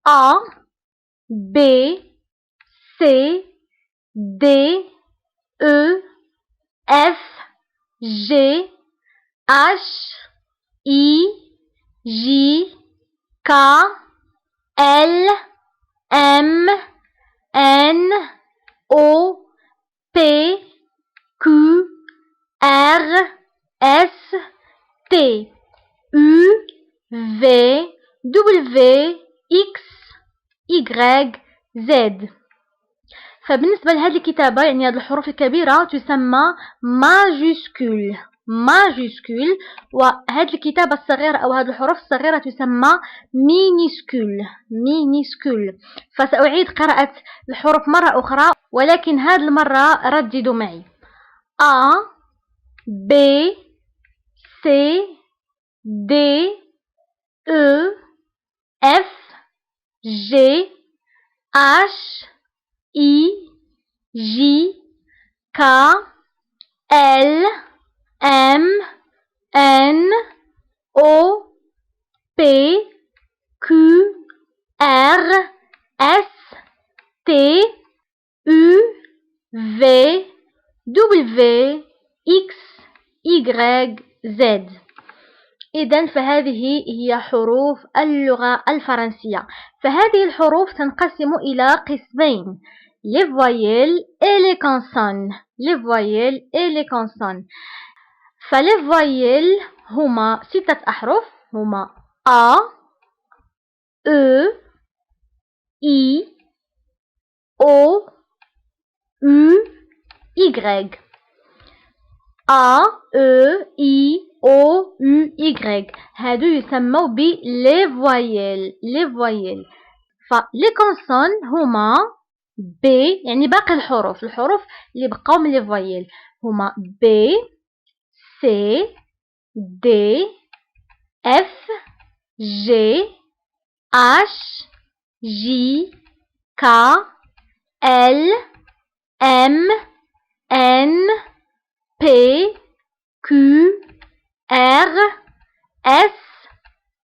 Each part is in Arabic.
A, B, C, D, E, F, G, H, I, J, K, L, M, N, O, P, Q, R, S, T, U, V, W, X, Y, Z. فبالنسبة لهذه الكتابة يعني هذه الحروف الكبيرة تسمى ماجيسكول ماجيسكول، وهذه الكتابة الصغيرة أو هذه الحروف الصغيرة تسمى مينيسكول مينيسكول. فسأعيد قراءة الحروف مرة أخرى، ولكن هذه المرة رددوا معي. A, B, C, D, E, F, G, H, I, J, K, L, M, N, O, P, Q, R, S, T, U, V, W, X, Y, Z. إذن فهذه هي حروف اللغة الفرنسية. فهذه الحروف تنقسم إلى قسمين: les voyelles et les consonnes. les voyelles et les consonnes. فلي voyelles هما 6 أحرف، هما A, E, I, O, U, Y. A, E, I, O, U, Y. هادو يسموا ب les voyelles. les voyelles. فلي consonnes هما B، يعني باقي الحروف اللي بقاو من les voyelles هما B، C، D، F، G، H، J، K، L، M، N، P، Q، R، S،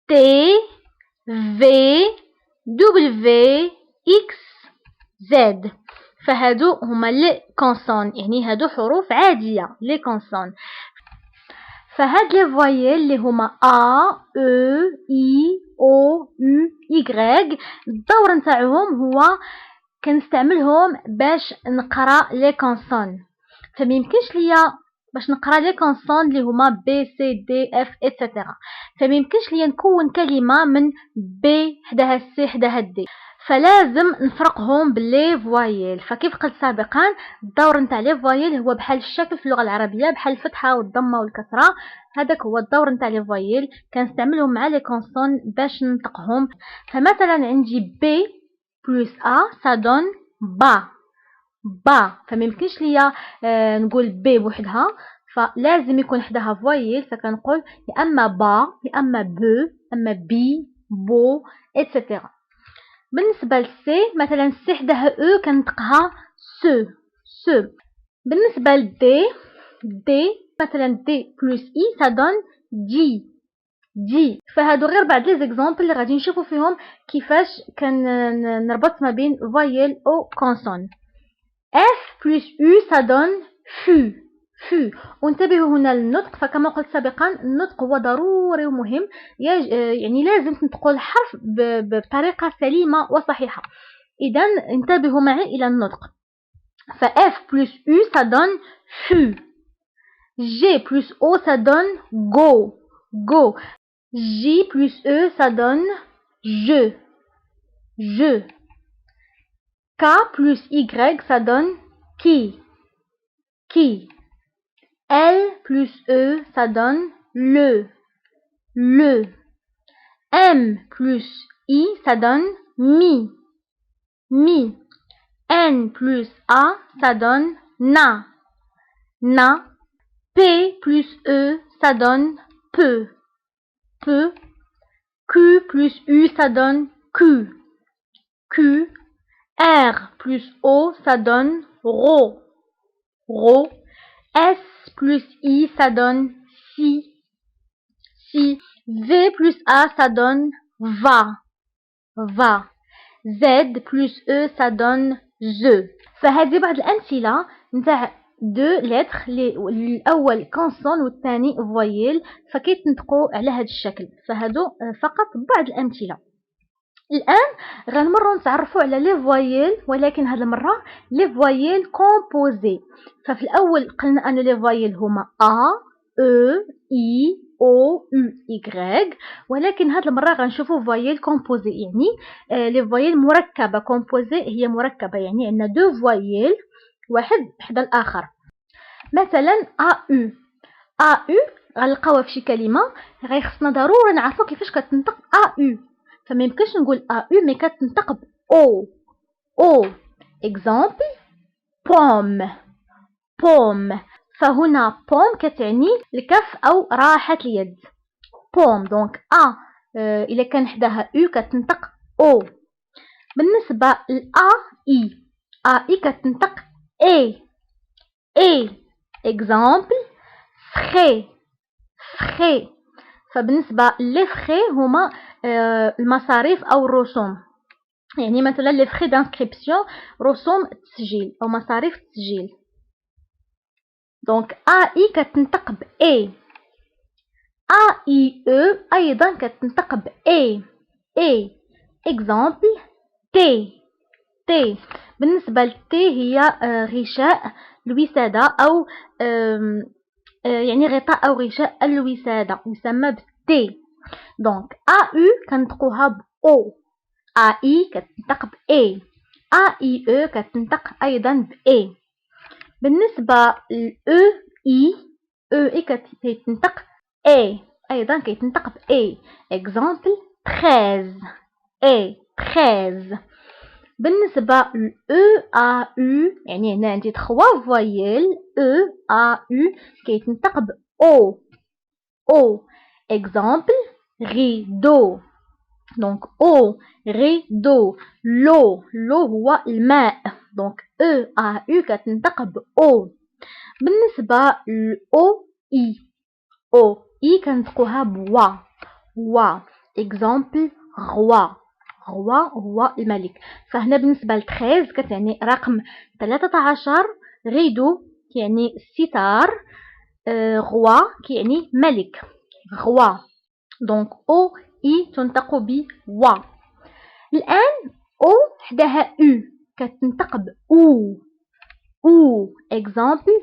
T، V، W، X، Z. فهادو هما لي كونسون، يعني هادو حروف عادية لي كونسون. فهاد لي فوايل اللي هما A، E، I، O، U، Y، الدور نتاعهم هو كنستعملهم باش نقرا لي كونسون. فميمكنش ليا باش نقرا لي كونسون اللي هما B، C، D، F etc. فميمكنش ليا نكون كلمة من B حداها C حداها D، فلازم نفرقهم باللي فوايل. فكيف قلت سابقا الدور نتاع لي فوايل هو بحال الشكل في اللغة العربية، بحال الفتحة والضمة والكسرة. هذاك هو الدور نتاع لي فوايل، كنستعملهم مع لي كونسون باش ننطقهم. فمثلا عندي B plus A ça donne با با، فميمكنش ليا نقول B بوحدها، فلازم يكون حداها فوايل. فكنقول يا اما با يا اما ب اما بي بو etc. بالنسبة للسي مثلا سي حداها او كنطقها سو سو. بالنسبة لدي دي مثلا دي بلس اي سا دون دي دي. فهادو غير بعض لي زيكزامبل اللي غادي نشوفو فيهم كيفاش كنربط ما بين فوايل او كونسون. اف بلس او سا دون فو فو. وانتبهوا هنا للنطق، فكما قلت سابقا النطق هو ضروري ومهم، يعني لازم تنطقوا الحرف بطريقة سليمة وصحيحة. إذا انتبهوا معي إلى النطق. ف F plus U ça donne FU. G plus O ça donne GO GO. J plus E ça donne JE JE. K plus Y ça donne KI KI. L plus E ça donne LE LE. M plus I ça donne MI MI. N plus A ça donne NA NA. P plus E ça donne PE PE. Q plus U ça donne Q Q. R plus O ça donne RO RO. S plus I ça donne SI SI. V plus A ça donne VA VA. Z plus E ça donne je. فهذه بعض الأمثلة نتاع دو لتر الأول كونسون والثاني فويل فكيتنطقوا على هذا الشكل. فهادو فقط بعض الأمثلة. الآن غنمروا نتعرفوا على لي فويل، ولكن هذه المرة لي فويل كومبوزي. ففي الأول قلنا أن لي فويل هما أ أو إي أو إيغريك، ولكن هذه المرة غنشوفوا فويل كومبوزي، يعني لي فويل مركبة. كومبوزي هي مركبة، يعني عندنا دو فويل واحد حدا الآخر. مثلا أو غنلقاوها في شي كلمة غيخصنا ضروري نعرفوا كيفاش كتنطق أو. فما يمكنش نقول أو مي كتنطق ب أو. إكزامبل بوم. فهنا بوم كتعني الكف أو راحة اليد. بوم دونك إلا كان حداها أو كتنطق أو. بالنسبة لأ إي كتنطق إي. إكزامبل فخي. فبالنسبة لي فخي هما المصاريف أو الرسوم، يعني مثلا لي فخي دانسكريبسيون رسوم التسجيل أو مصاريف التسجيل. دونك أي كتنطق ب إي. أي أو أيضا كتنطق ب إي. إكزامبل تي. بالنسبة لتي هي غشاء الوسادة أو يعني غطاء أو غشاء الوسادة يسمى بالتي. دونك أو كنطقوها ب أو. أي كتنطق ب إي. أي أو كتنطق أيضا ب إي. بالنسبة ل أو كيتنطق إي أيضا كيتنطق ب إي. إكزامبل 13. بالنسبة ل أو يعني هنا عندي 3 فوايل أو كيتنطق ب أو. إكزامبل ريدو. دونك أو ريدو. لو هو الماء، دونك أو كتنطق ب أو. بالنسبة ل أو إي كنطقوها ب وا. إكزامبل غوا هو الملك. فهنا بالنسبة ل 13 كتعني رقم 13. ريدو كيعني الستار، غوا كيعني ملك. غوا دونك أو إي تنطق ب وا. الآن أو حداها أو كتنطق ب أو. إكزامبل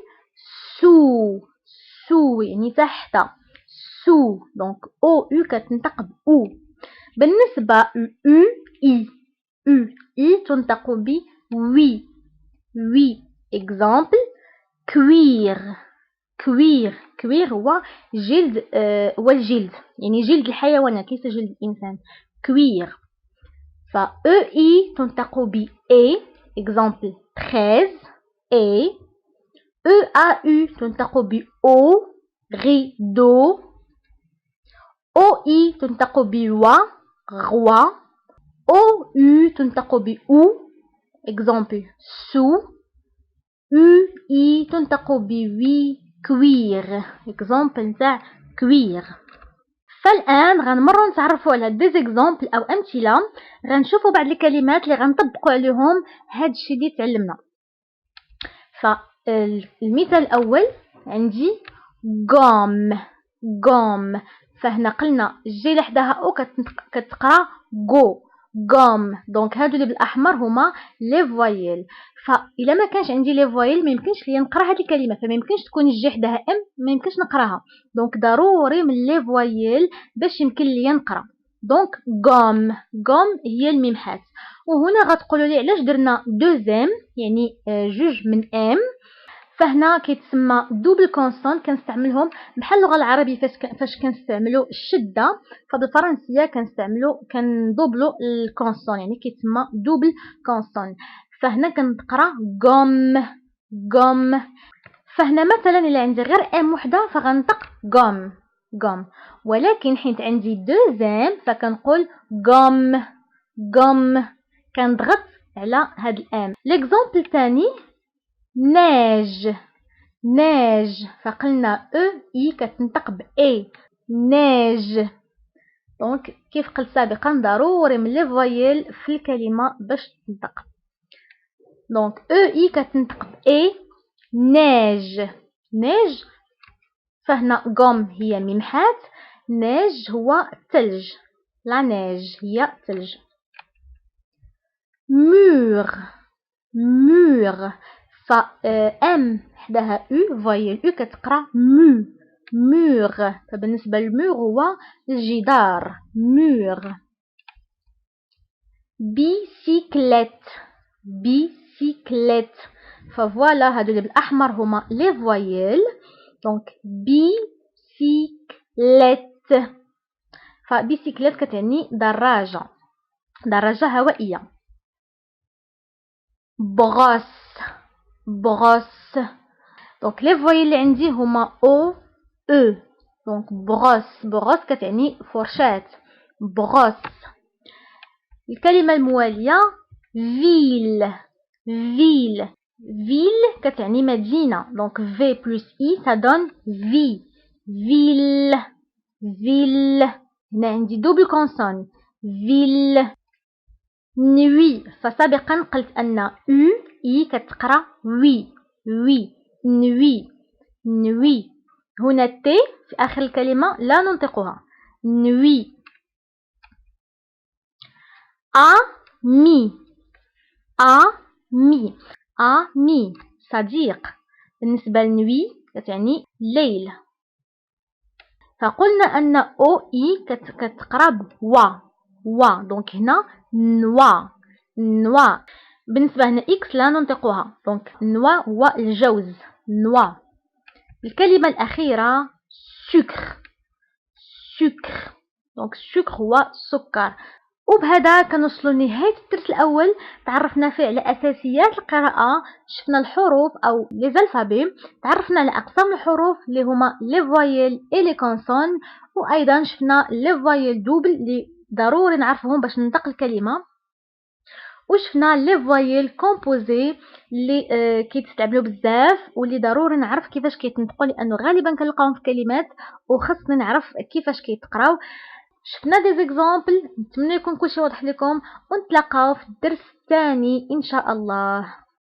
سو يعني تحت. سو دونك أو كتنطق ب أو. بالنسبة ل إي تنطق ب وي. إكزامبل كوير هو جلد، والجلد يعني جلد الحيوانات ليس جلد الإنسان. كوير. ف إي تنطق ب إي. إكزامبل 13 إي. أو تنطق ب أو. ريدو. أو إي تنطق ب غوا. أو تنطق ب أو. إكزامبل سو. إي تنطق ب وي. كوير. إكزامبل نتاع كوير. فالآن غنمروا نتعرفوا على ديزيكزامبل أو أمثلة. غنشوفوا بعض الكلمات اللي غنطبقوا عليهم هاد الشيء اللي تعلمنا. فالمثال الأول عندي قام. فهنا قلنا الجي اللي حداها أو كتقرا قوم. دونك هادو اللي بالأحمر هما لي فوايل. فإلا ما كانش عندي لي فوايل ما يمكنش ليا نقرا هاد الكلمة، فما يمكنش تكون الجي حداها ام ما يمكنش نقراها. دونك ضروري من لي فوايل باش يمكن ليا نقرا. دونك قوم هي الميمحات. وهنا غتقولوا لي علاش درنا دوزيم يعني جوج من ام. فهنا كيتسمى دوبل كونسون، كنستعملهم بحال اللغه العربيه فاش كنستعملوا الشده، فبالفرنسيه كندوبلو الكونسون يعني كيتسمى دوبل كونسون. فهنا كنقرا قوم. فهنا مثلا الا عندي غير ام وحده فغنطق قوم، ولكن حيت عندي دوزيم فكنقول قوم كنضغط على هاد الام. ليكزامبل الثاني ناج. فقلنا اي كتنطق ب اي. ناج. دونك كيف قلت سابقا ضروري من لي فوايل في الكلمه باش تنطق. دونك او اي كتنطق ب اي. ناج ناج، فهنا غوم هي ميمحات، ناج هو الثلج، لا ناج هي الثلج. مور مور، ف ام حداها او، فوايل او كتقرا مو. مور، فبالنسبه للمور هو الجدار، مور. بيسيكليت بيسيكليت، فوالا هادو اللي بالاحمر هما لي فوايل. دونك بيسيكليت، فبيسيكليت كتعني دراجه، دراجه هوائيه. بغاس بغاس، دونك لي فوايل اللي عندي هما او او. دونك بغاس بغاس كتعني فرشاة، بغاس. الكلمة الموالية فيل فيل، فيل كتعني مدينة، دونك في بلس اي ça donne في، فيل فيل. هنا عندي دوبل كونسون، فيل. نوي، فسابقا قلت أن او اي كتقرا وي وي، نوي نوي. هنا تي في آخر الكلمة لا ننطقها، نوي. أمي أمي أمي، صديق. بالنسبة لنوي كتعني ليل، فقلنا أن أو إي كتقرب و، دونك هنا نوا نوا. بالنسبة هنا إكس لا ننطقها، دونك نوا هو الجوز، نوا. الكلمة الأخيرة سكر سكر، دونك سكر هو سكر. وبهذا كنوصلوا لنهاية الدرس الأول، تعرفنا فيه على أساسيات القراءة، شفنا الحروف أو لي زالفابي، تعرفنا على أقسام الحروف اللي هما لي فوايل إي لي كونسون، وأيضا شفنا لي فوايل دوبل اللي ضروري نعرفهم باش ننطق الكلمة، وشفنا لي فوايل كومبوزي اللي كيتستعملوا بزاف واللي ضروري نعرف كيفاش كيتنطقوا، لأنه غالبا كنلقاوهم في كلمات وخصني نعرف كيفاش كيتقراو. شفنا دي زيكزامبل، نتمنى يكون كلشي واضح لكم، ونتلاقاو في الدرس الثاني ان شاء الله.